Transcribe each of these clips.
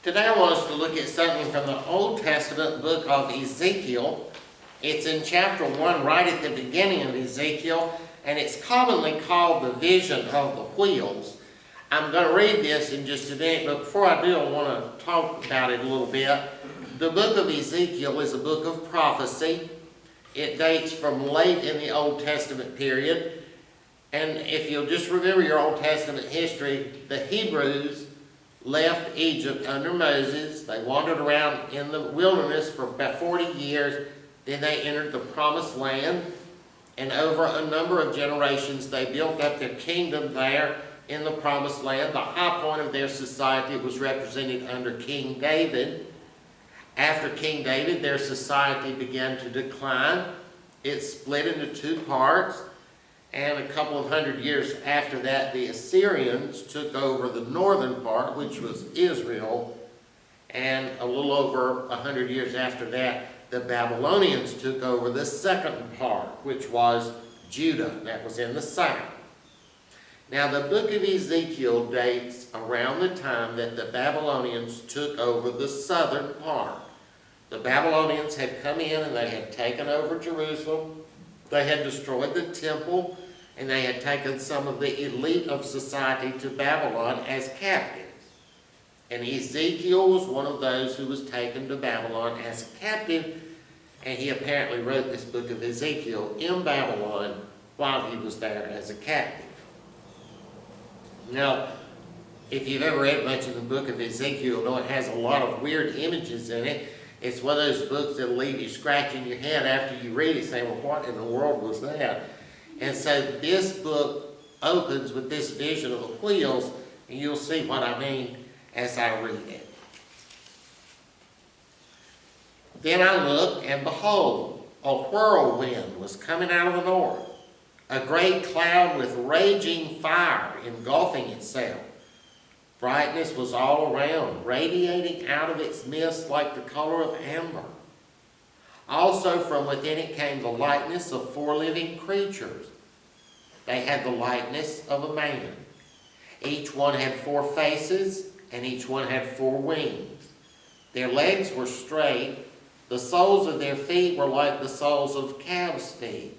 Today I want us to look at something from the Old Testament book of Ezekiel. It's in chapter 1, right at the beginning of Ezekiel, and it's commonly called the vision of the wheels. I'm going to read this in just a minute, but before I do, I want to talk about it a little bit. The book of Ezekiel is a book of prophecy. It dates from late in the Old Testament period. And if you'll just remember your Old Testament history, the Hebrews left Egypt under Moses. They wandered around in the wilderness for about 40 years. Then they entered the Promised Land. And over a number of generations, they built up their kingdom there in the Promised Land. The high point of their society was represented under King David. After King David, their society began to decline. It split into two parts. And a couple of hundred years after that, the Assyrians took over the northern part, which was Israel. And a little over 100 years after that, the Babylonians took over the second part, which was Judah. That was in the south. Now, the book of Ezekiel dates around the time that the Babylonians took over the southern part. The Babylonians had come in and they had taken over Jerusalem. They had destroyed the temple, and they had taken some of the elite of society to Babylon as captives. And Ezekiel was one of those who was taken to Babylon as a captive, and he apparently wrote this book of Ezekiel in Babylon while he was there as a captive. Now, if you've ever read much of the book of Ezekiel, you know it has a lot of weird images in it. It's one of those books that'll leave you scratching your head after you read it, saying, well, what in the world was that? And so this book opens with this vision of the wheels, and you'll see what I mean as I read it. Then I looked, and behold, a whirlwind was coming out of the north, a great cloud with raging fire engulfing itself. Brightness was all around, radiating out of its mist like the color of amber. Also from within it came the likeness of four living creatures. They had the likeness of a man. Each one had four faces, and each one had four wings. Their legs were straight. The soles of their feet were like the soles of calves' feet.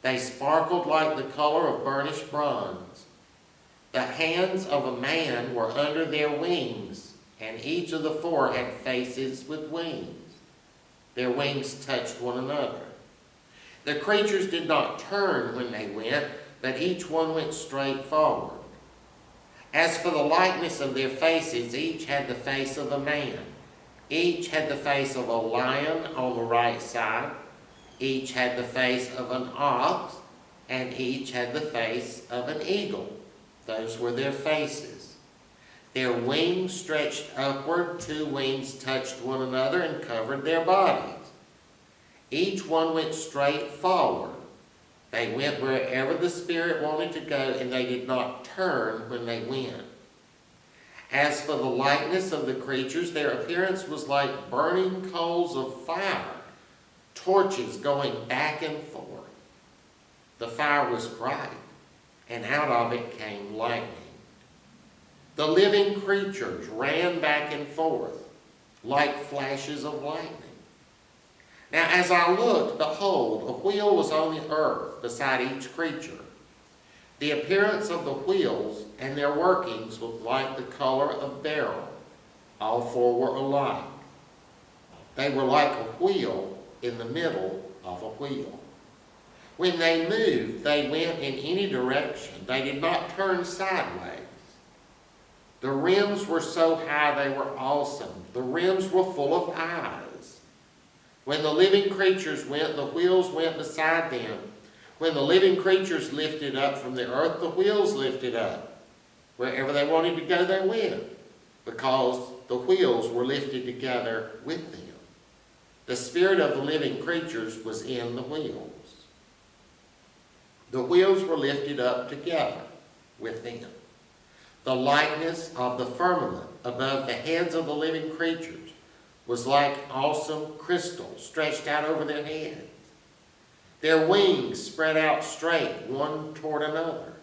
They sparkled like the color of burnished bronze. The hands of a man were under their wings, and each of the four had faces with wings. Their wings touched one another. The creatures did not turn when they went, but each one went straight forward. As for the likeness of their faces, each had the face of a man. Each had the face of a lion on the right side. Each had the face of an ox, and each had the face of an eagle. Those were their faces. Their wings stretched upward, two wings touched one another and covered their bodies. Each one went straight forward. They went wherever the Spirit wanted to go, and they did not turn when they went. As for the likeness of the creatures, their appearance was like burning coals of fire, torches going back and forth. The fire was bright, and out of it came lightning. The living creatures ran back and forth like flashes of lightning. Now as I looked, behold, a wheel was on the earth beside each creature. The appearance of the wheels and their workings was like the color of beryl. All four were alike. They were like a wheel in the middle of a wheel. When they moved, they went in any direction. They did not turn sideways. The rims were so high they were awesome. The rims were full of eyes. When the living creatures went, the wheels went beside them. When the living creatures lifted up from the earth, the wheels lifted up. Wherever they wanted to go, they went, because the wheels were lifted together with them. The spirit of the living creatures was in the wheels. The wheels were lifted up together with them. The likeness of the firmament above the heads of the living creatures was like awesome crystal stretched out over their heads. Their wings spread out straight, one toward another.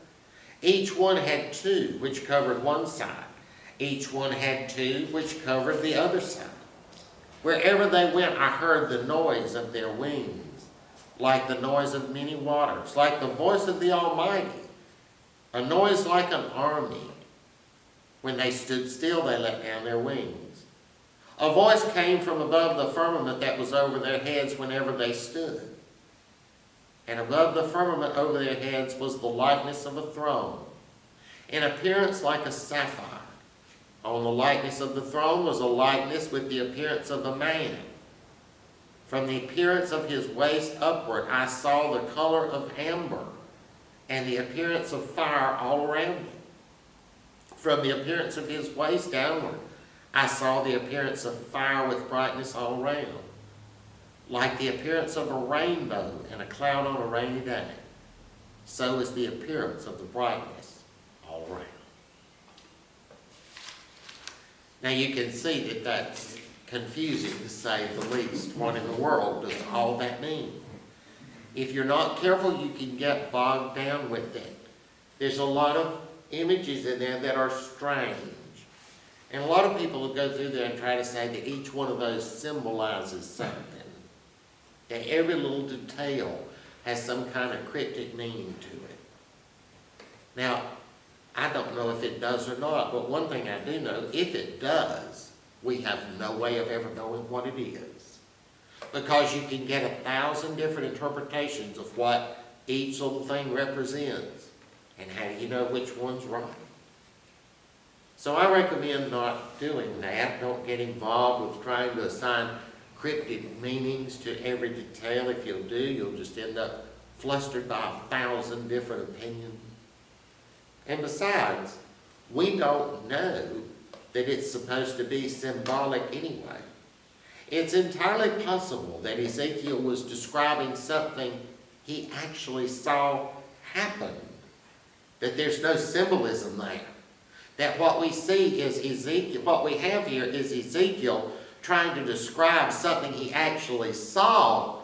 Each one had two, which covered one side, Each one had two which covered the other side. Wherever they went, I heard the noise of their wings, like the noise of many waters, like the voice of the Almighty, a noise like an army. When they stood still, they let down their wings. A voice came from above the firmament that was over their heads whenever they stood. And above the firmament over their heads was the likeness of a throne, in appearance like a sapphire. On the likeness of the throne was a likeness with the appearance of a man. From the appearance of his waist upward, I saw the color of amber, and the appearance of fire all around him. From the appearance of his waist downward, I saw the appearance of fire with brightness all around, like the appearance of a rainbow and a cloud on a rainy day. So is the appearance of the brightness all around. Now you can see that that's confusing, to say the least. What in the world does all that mean? If you're not careful, you can get bogged down with it. There's a lot of images in there that are strange. And a lot of people will go through there and try to say that each one of those symbolizes something. That every little detail has some kind of cryptic meaning to it. Now, I don't know if it does or not, but one thing I do know, if it does, we have no way of ever knowing what it is. Because you can get 1,000 different interpretations of what each little thing represents. And how do you know which one's right? So I recommend not doing that. Don't get involved with trying to assign cryptic meanings to every detail. If you'll do, you'll just end up flustered by 1,000 different opinions. And besides, we don't know that it's supposed to be symbolic anyway. It's entirely possible that Ezekiel was describing something he actually saw happen. That there's no symbolism there. That what we see is Ezekiel, what we have here is Ezekiel trying to describe something he actually saw,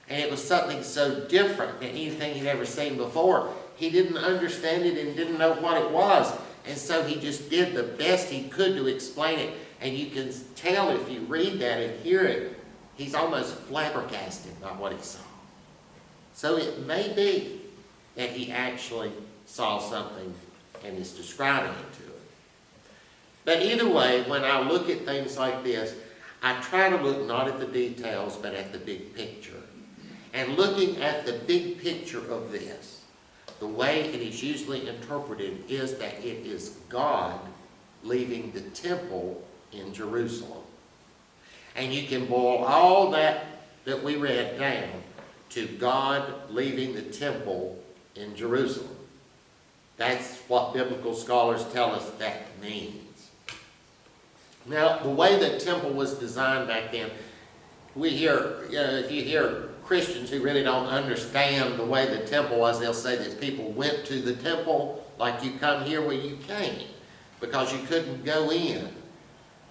and it was something so different than anything he'd ever seen before. He didn't understand it and didn't know what it was, and so he just did the best he could to explain it. And you can tell if you read that and hear it, he's almost flabbergasted by what he saw. So it may be that he actually saw something and is describing it to it. But either way, when I look at things like this, I try to look not at the details, but at the big picture. And looking at the big picture of this, the way it is usually interpreted is that it is God leaving the temple in Jerusalem. And you can boil all that we read down to God leaving the temple in Jerusalem. That's what biblical scholars tell us that means. Now, the way the temple was designed back then, we hear, if you hear Christians who really don't understand the way the temple was, they'll say that people went to the temple like you come here where you came, because you couldn't go in.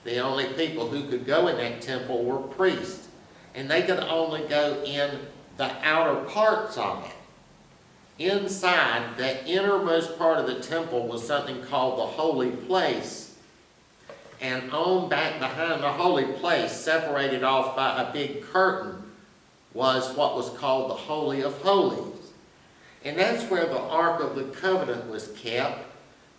The only people who could go in that temple were priests, and they could only go in the outer parts of it. Inside, the innermost part of the temple was something called the holy place. And on back behind the holy place, separated off by a big curtain, was what was called the Holy of Holies. And that's where the Ark of the Covenant was kept.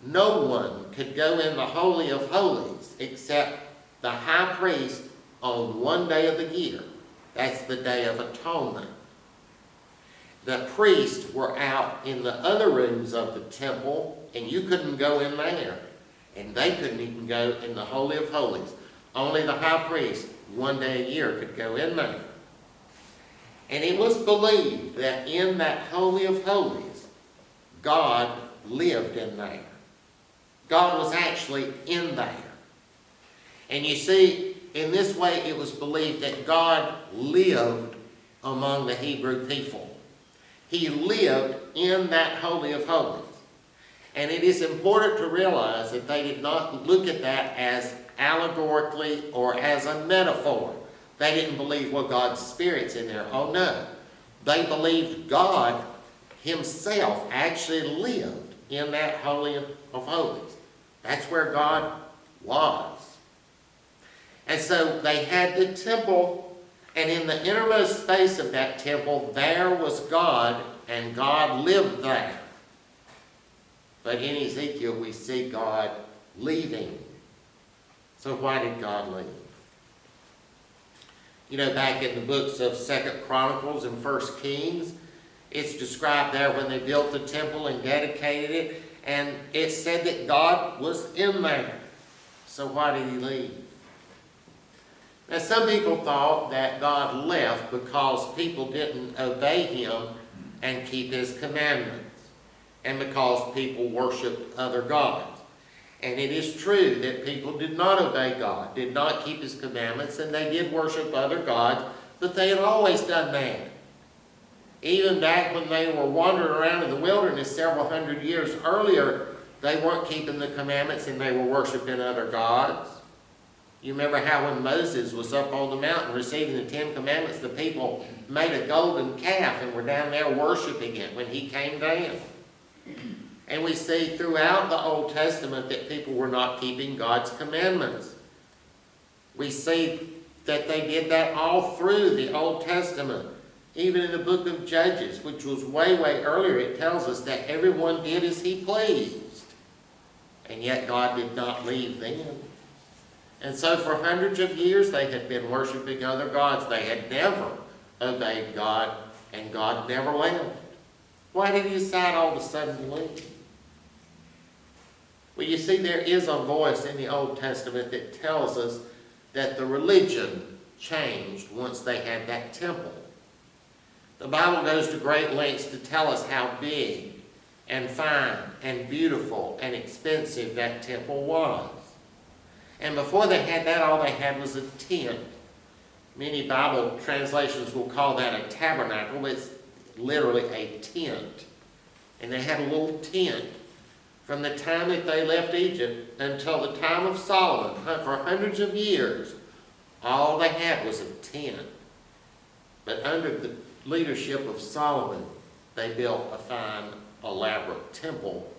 No one could go in the Holy of Holies except the high priest on one day of the year. That's the Day of Atonement. The priests were out in the other rooms of the temple, and you couldn't go in there. And they couldn't even go in the Holy of Holies. Only the high priest, one day a year, could go in there. And it was believed that in that Holy of Holies, God lived in there. God was actually in there. And you see, in this way, it was believed that God lived among the Hebrew people. He lived in that Holy of Holies. And it is important to realize that they did not look at that as allegorically or as a metaphor. They didn't believe, well, God's Spirit's in there. Oh, no. They believed God himself actually lived in that Holy of Holies. That's where God was. And so they had the temple, and in the innermost space of that temple, there was God, and God lived there. But in Ezekiel, we see God leaving. So why did God leave? You know, back in the books of 2nd Chronicles and 1st Kings, it's described there when they built the temple and dedicated it, and it said that God was in there. So why did he leave? Now, some people thought that God left because people didn't obey him and keep his commandments, and because people worshiped other gods. And it is true that people did not obey God, did not keep his commandments, and they did worship other gods, but they had always done that. Even back when they were wandering around in the wilderness several hundred years earlier, they weren't keeping the commandments and they were worshiping other gods. You remember how when Moses was up on the mountain receiving the 10 Commandments, the people made a golden calf and were down there worshiping it when he came down. And we see throughout the Old Testament that people were not keeping God's commandments. We see that they did that all through the Old Testament. Even in the book of Judges, which was way, way earlier, it tells us that everyone did as he pleased. And yet God did not leave them. And so for hundreds of years they had been worshiping other gods. They had never obeyed God, and God never left. Why did he decide all of a sudden to leave? Well, you see, there is a voice in the Old Testament that tells us that the religion changed once they had that temple. The Bible goes to great lengths to tell us how big and fine and beautiful and expensive that temple was. And before they had that, all they had was a tent. Many Bible translations will call that a tabernacle. It's literally a tent. And they had a little tent. From the time that they left Egypt until the time of Solomon, for hundreds of years, all they had was a tent. But under the leadership of Solomon, they built a fine, elaborate temple.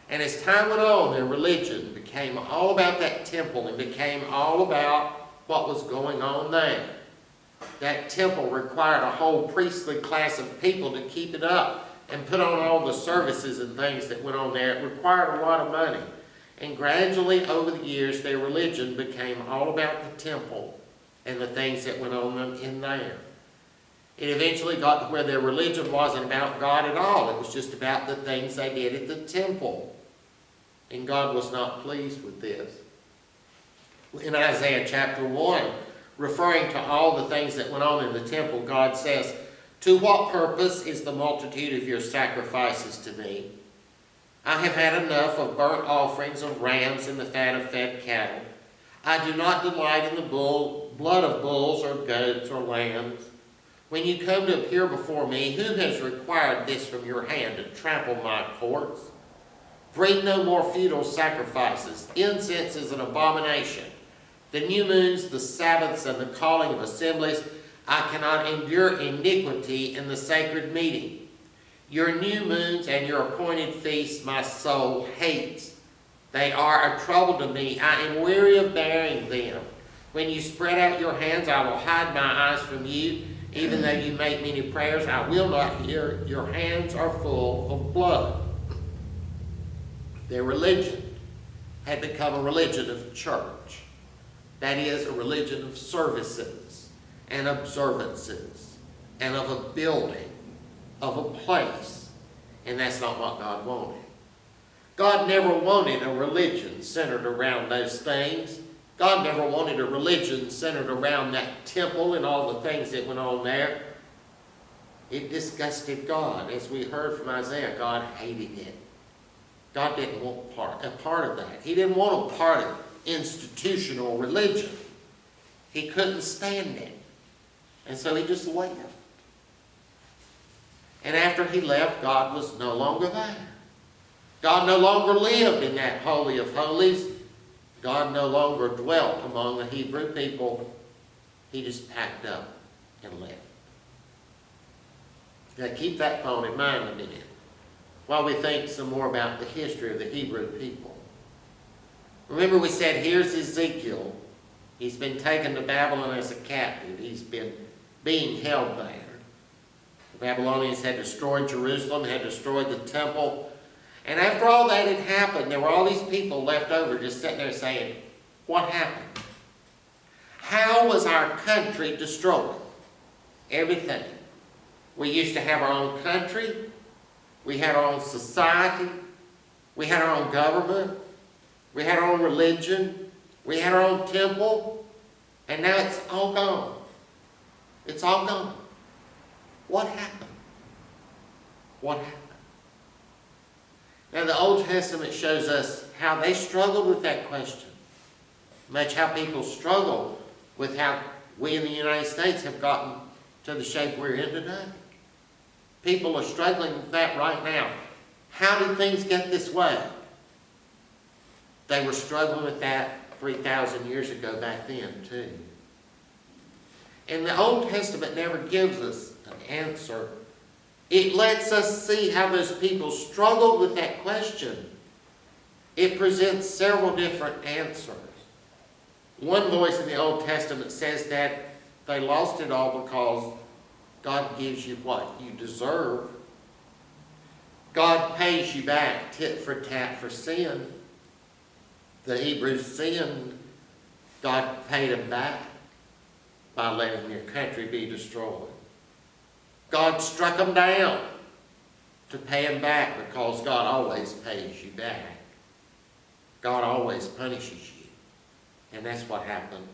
And as time went on, their religion became all about that temple and became all about what was going on there. That temple required a whole priestly class of people to keep it up and put on all the services and things that went on there. It required a lot of money. And gradually, over the years, their religion became all about the temple and the things that went on in there. It eventually got to where their religion wasn't about God at all. It was just about the things they did at the temple. And God was not pleased with this. In Isaiah chapter 1, referring to all the things that went on in the temple, God says, "To what purpose is the multitude of your sacrifices to me? I have had enough of burnt offerings of rams and the fat of fed cattle. I do not delight in the blood of bulls or goats or lambs. When you come to appear before me, who has required this from your hand to trample my courts? Bring no more futile sacrifices. Incense is an abomination. The new moons, the Sabbaths, and the calling of assemblies, I cannot endure iniquity in the sacred meeting. Your new moons and your appointed feasts my soul hates. They are a trouble to me. I am weary of bearing them. When you spread out your hands, I will hide my eyes from you. Even though you make many prayers, I will not hear. Your hands are full of blood." Their religion had become a religion of church. That is, a religion of services and observances and of a building, of a place. And that's not what God wanted. God never wanted a religion centered around those things. God never wanted a religion centered around that temple and all the things that went on there. It disgusted God. As we heard from Isaiah, God hated it. God didn't want a part of that. He didn't want a part of institutional religion. He couldn't stand it. And so he just left. And after he left, God was no longer there. God no longer lived in that Holy of Holies. God no longer dwelt among the Hebrew people. He just packed up and left. Now keep that thought in mind a minute while we think some more about the history of the Hebrew people. Remember we said, here's Ezekiel. He's been taken to Babylon as a captive. He's been being held there. The Babylonians had destroyed Jerusalem, had destroyed the temple. And after all that had happened, there were all these people left over just sitting there saying, what happened? How was our country destroyed? Everything. We used to have our own country. We had our own society. We had our own government. We had our own religion. We had our own temple. And now it's all gone. It's all gone. What happened? What happened? Now the Old Testament shows us how they struggled with that question. Much how people struggle with how we in the United States have gotten to the shape we're in today. People are struggling with that right now. How did things get this way? They were struggling with that 3,000 years ago back then too. And the Old Testament never gives us an answer. It lets us see how those people struggled with that question. It presents several different answers. One voice in the Old Testament says that they lost it all because God gives you what you deserve. God pays you back tit for tat for sin. The Hebrews sinned. God paid them back by letting their country be destroyed. God struck them down to pay them back because God always pays you back. God always punishes you. And that's what happened.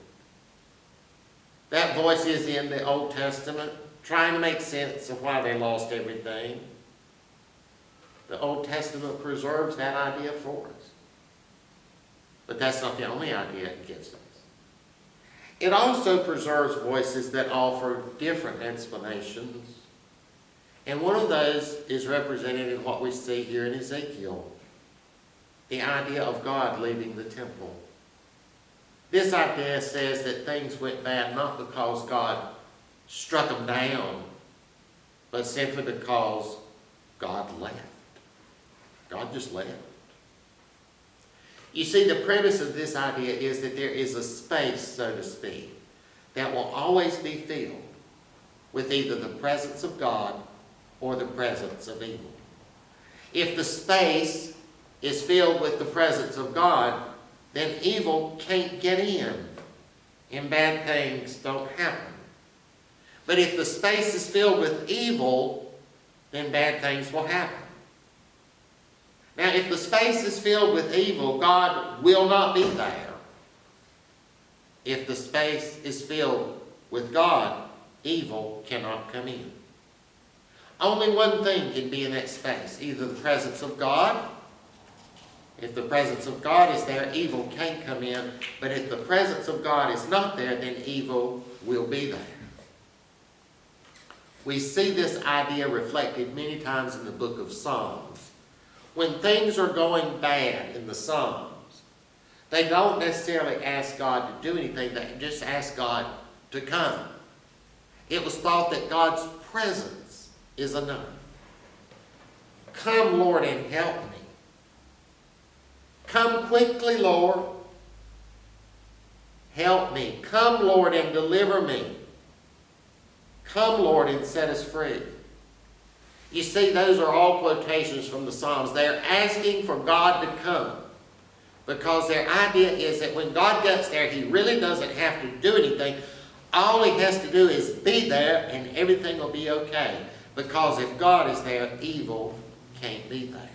That voice is in the Old Testament, trying to make sense of why they lost everything. The Old Testament preserves that idea for us. But that's not the only idea it gives us. It also preserves voices that offer different explanations. And one of those is represented in what we see here in Ezekiel. The idea of God leaving the temple. This idea says that things went bad not because God struck them down, but simply because God left. God just left. You see, the premise of this idea is that there is a space, so to speak, that will always be filled with either the presence of God or the presence of evil. If the space is filled with the presence of God, then evil can't get in and bad things don't happen. But if the space is filled with evil, then bad things will happen. Now, if the space is filled with evil, God will not be there. If the space is filled with God, evil cannot come in. Only one thing can be in that space, either the presence of God. If the presence of God is there, evil can't come in. But if the presence of God is not there, then evil will be there. We see this idea reflected many times in the book of Psalms. When things are going bad in the Psalms, they don't necessarily ask God to do anything. They just ask God to come. It was thought that God's presence is enough. Come, Lord, and help me. Come quickly, Lord. Help me. Come, Lord, and deliver me. Come, Lord, and set us free. You see, those are all quotations from the Psalms. They're asking for God to come because their idea is that when God gets there, He really doesn't have to do anything. All He has to do is be there and everything will be okay. Because if God is there, evil can't be there.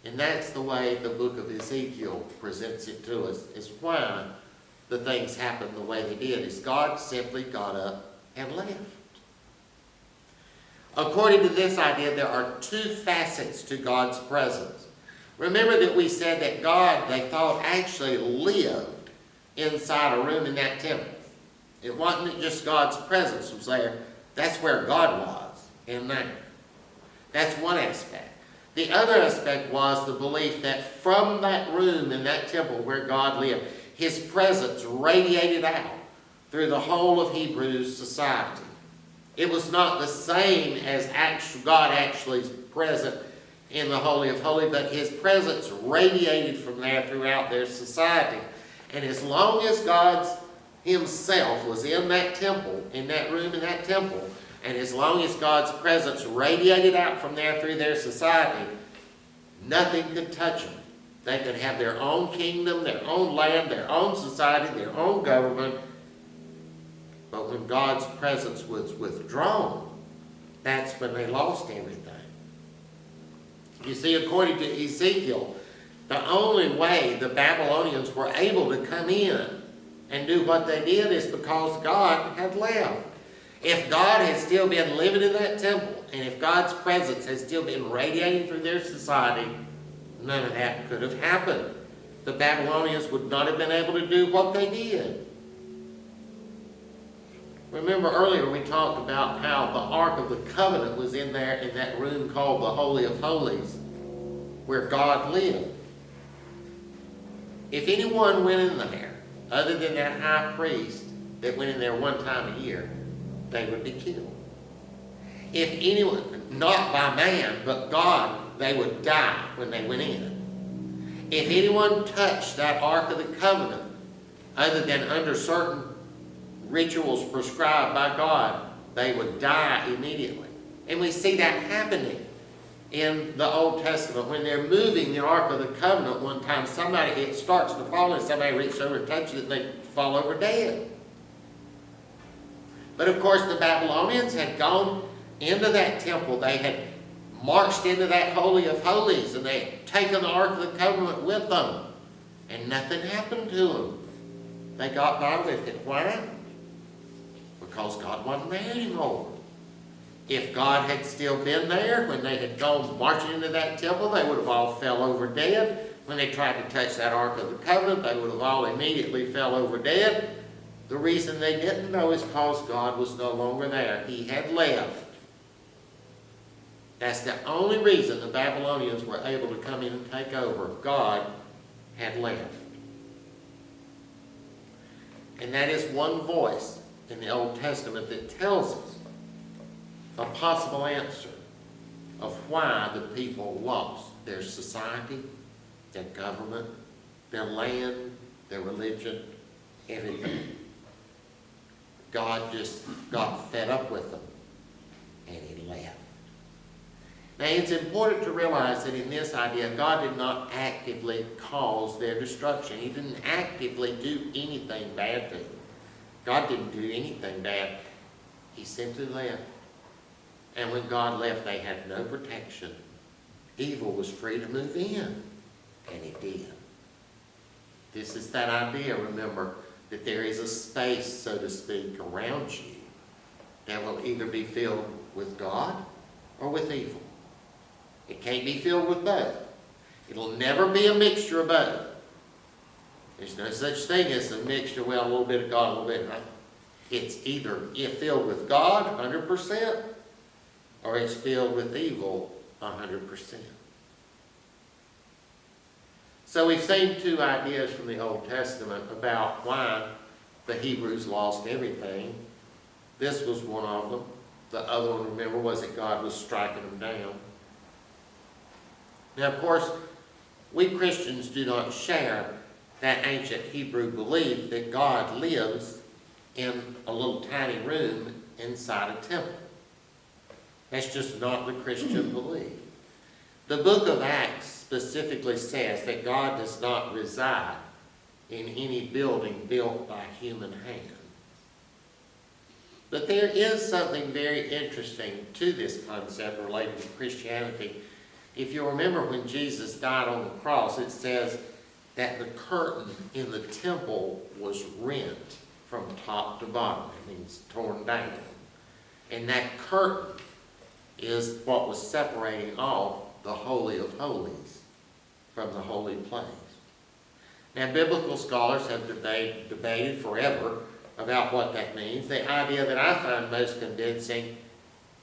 And that's the way the book of Ezekiel presents it to us. Is why the things happened the way they did. Is God simply got up and left. According to this idea, there are two facets to God's presence. Remember that we said that God, they thought, actually lived inside a room in that temple. It wasn't just God's presence was there. That's where God was, in there. That's one aspect. The other aspect was the belief that from that room in that temple where God lived, His presence radiated out through the whole of Hebrew society. It was not the same as God actually present in the Holy of Holies, but his presence radiated from there throughout their society. And as long as God himself was in that temple, in that room in that temple, and as long as God's presence radiated out from there through their society, nothing could touch them. They could have their own kingdom, their own land, their own society, their own government. But when God's presence was withdrawn, that's when they lost everything. You see, according to Ezekiel, the only way the Babylonians were able to come in and do what they did is because God had left. If God had still been living in that temple, and if God's presence had still been radiating through their society, none of that could have happened. The Babylonians would not have been able to do what they did. Remember earlier we talked about how the Ark of the Covenant was in there in that room called the Holy of Holies, where God lived. If anyone went in there, other than that high priest that went in there one time a year, they would be killed. If anyone, not by man, but God, they would die when they went in. If anyone touched that Ark of the Covenant, other than under certain rituals prescribed by God, they would die immediately. And we see that happening in the Old Testament. When they're moving the Ark of the Covenant one time, it starts to fall and somebody reaches over and touches it and they fall over dead. But of course the Babylonians had gone into that temple. They had marched into that Holy of Holies and they had taken the Ark of the Covenant with them. And nothing happened to them. They got by with it. Why? Because God wasn't there anymore. If God had still been there when they had gone marching into that temple, they would have all fell over dead. When they tried to touch that Ark of the Covenant, they would have all immediately fell over dead. The reason they didn't know is because God was no longer there. He had left. That's the only reason the Babylonians were able to come in and take over. God had left. And that is one voice in the Old Testament that tells us a possible answer of why the people lost their society, their government, their land, their religion, everything. God just got fed up with them and he left. Now it's important to realize that in this idea, God did not actively cause their destruction. He didn't actively do anything bad to them. God didn't do anything bad. He simply left. And when God left, they had no protection. Evil was free to move in, and it did. This is that idea, remember, that there is a space, so to speak, around you that will either be filled with God or with evil. It can't be filled with both. It'll never be a mixture of both. There's no such thing as a mixture, well, a little bit of God, a little bit of, right? It's either filled with God 100%, or it's filled with evil 100%. So we've seen two ideas from the Old Testament about why the Hebrews lost everything. This was one of them. The other one, remember, was that God was striking them down. Now, of course, we Christians do not share that ancient Hebrew belief that God lives in a little tiny room inside a temple. That's just not the Christian belief. The book of Acts specifically says that God does not reside in any building built by human hand. But there is something very interesting to this concept related to Christianity. If you remember when Jesus died on the cross, it says that the curtain in the temple was rent from top to bottom. It means torn down. And that curtain is what was separating off the Holy of Holies from the holy place. Now, biblical scholars have debated forever about what that means. The idea that I find most convincing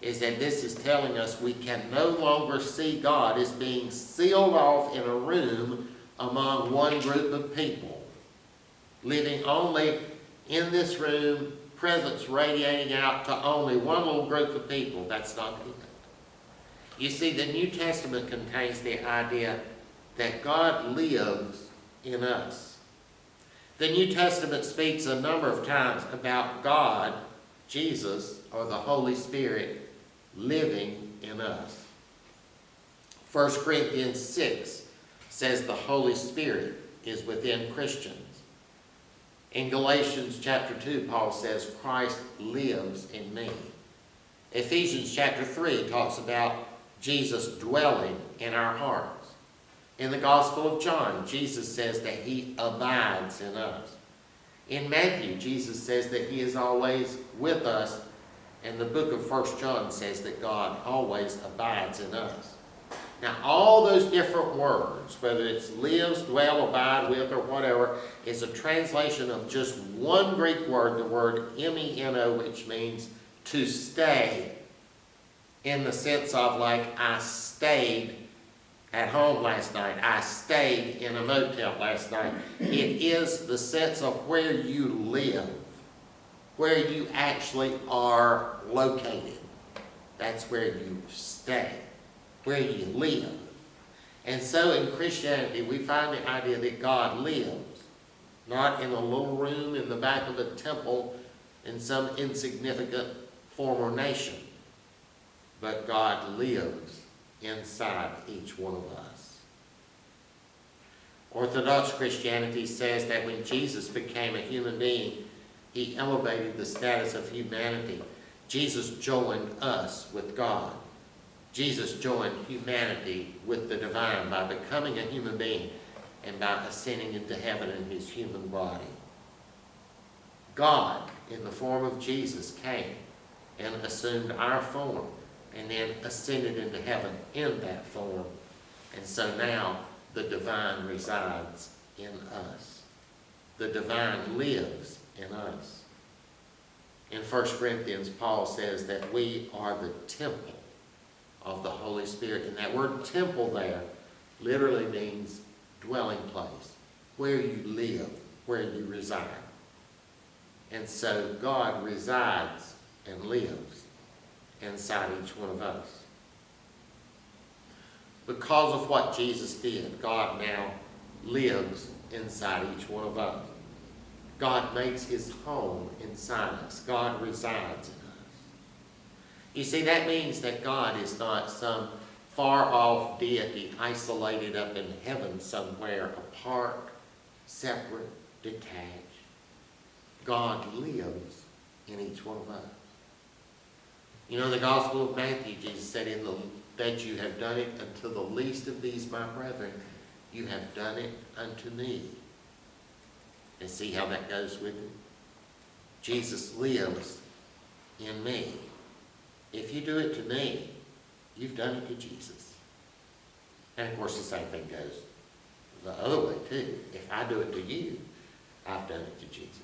is that this is telling us we can no longer see God as being sealed off in a room among one group of people, living only in this room, presence radiating out to only one little group of people. That's not it. You see, the New Testament contains the idea that God lives in us. The New Testament speaks a number of times about God, Jesus, or the Holy Spirit living in us. 1 Corinthians 6 says the Holy Spirit is within Christians. In Galatians chapter 2, Paul says, Christ lives in me. Ephesians chapter 3 talks about Jesus dwelling in our hearts. In the Gospel of John, Jesus says that he abides in us. In Matthew, Jesus says that he is always with us. And the book of 1 John says that God always abides in us. Now, all those different words, whether it's lives, dwell, abide with, or whatever, is a translation of just one Greek word, the word meno, which means to stay, in the sense of like I stayed at home last night. I stayed in a motel last night. It is the sense of where you live, where you actually are located. That's where you stay, where you live. And so in Christianity, we find the idea that God lives, not in a little room in the back of a temple in some insignificant former nation, but God lives inside each one of us. Orthodox Christianity says that when Jesus became a human being, he elevated the status of humanity. Jesus joined us with God. Jesus joined humanity with the divine by becoming a human being and by ascending into heaven in his human body. God, in the form of Jesus, came and assumed our form and then ascended into heaven in that form. And so now the divine resides in us. The divine lives in us. In 1 Corinthians, Paul says that we are the temple of the Holy Spirit. And that word temple there literally means dwelling place, where you live, where you reside. And so God resides and lives inside each one of us. Because of what Jesus did, God now lives inside each one of us. God makes his home inside us. God resides in us. You see, that means that God is not some far-off deity isolated up in heaven somewhere, apart, separate, detached. God lives in each one of us. You know, in the Gospel of Matthew, Jesus said, that you have done it unto the least of these my brethren, you have done it unto me. And see how that goes with it? Jesus lives in me. If you do it to me, you've done it to Jesus. And of course the same thing goes the other way too. If I do it to you, I've done it to Jesus.